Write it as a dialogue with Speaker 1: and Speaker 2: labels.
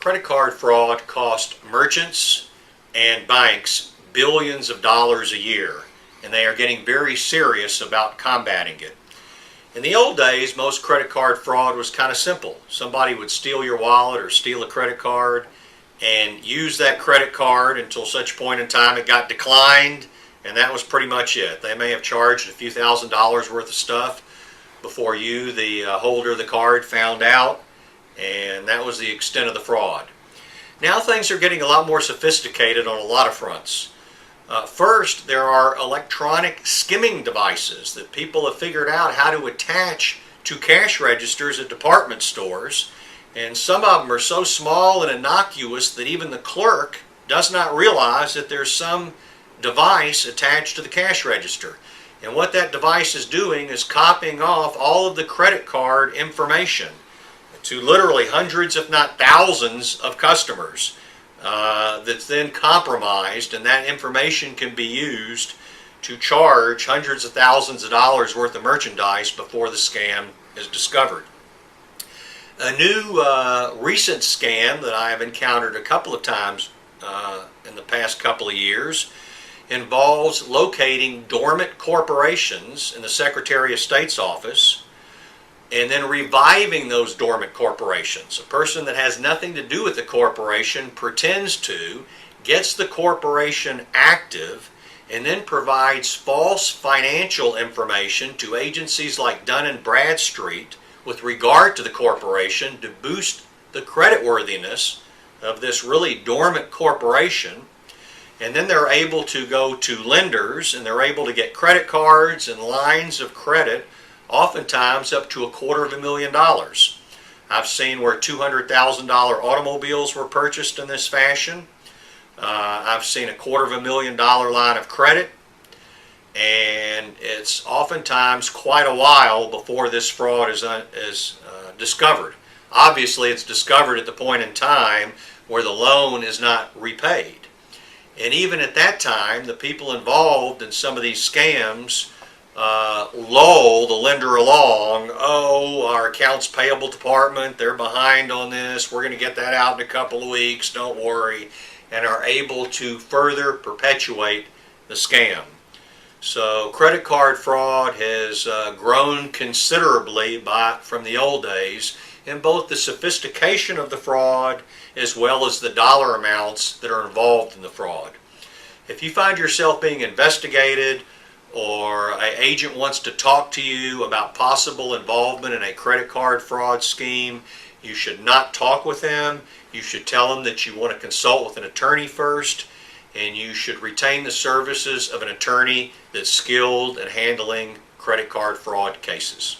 Speaker 1: Credit card fraud costs merchants and banks billions of dollars a year, and they are getting very serious about combating it. In the old days, most credit card fraud was kind of simple. Somebody would steal your wallet or steal a credit card and use that credit card until such point in time it got declined, and that was pretty much it. They may have charged a few $1,000s worth of stuff before you, the holder of the card, found out, and that was the extent of the fraud. Now things are getting a lot more sophisticated on a lot of fronts. First, there are electronic skimming devices that people have figured out how to attach to cash registers at department stores, and some of them are so small and innocuous that even the clerk does not realize that there's some device attached to the cash register. And what that device is doing is copying off all of the credit card information to literally hundreds if not thousands of customers. That's then compromised, and that information can be used to charge hundreds of thousands of dollars worth of merchandise before the scam is discovered. A new recent scam that I have encountered a couple of times in the past couple of years involves locating dormant corporations in the Secretary of State's office and then reviving those dormant corporations. A person that has nothing to do with the corporation pretends to, gets the corporation active, and then provides false financial information to agencies like Dun & Bradstreet with regard to the corporation to boost the creditworthiness of this really dormant corporation. And then they're able to go to lenders and they're able to get credit cards and lines of credit, oftentimes up to $250,000. I've seen where $200,000 automobiles were purchased in this fashion. I've seen $250,000 line of credit, and it's oftentimes quite a while before this fraud is discovered. Obviously, it's discovered at the point in time where the loan is not repaid. And even at that time, the people involved in some of these scams lull the lender along. Oh, our accounts payable department, they're behind on this. We're going to get that out in a couple of weeks. Don't worry. And are able to further perpetuate the scam. So credit card fraud has grown considerably from the old days in both the sophistication of the fraud as well as the dollar amounts that are involved in the fraud. If you find yourself being investigated, or an agent wants to talk to you about possible involvement in a credit card fraud scheme, you should not talk with them. You should tell them that you want to consult with an attorney first, and you should retain the services of an attorney that's skilled at handling credit card fraud cases.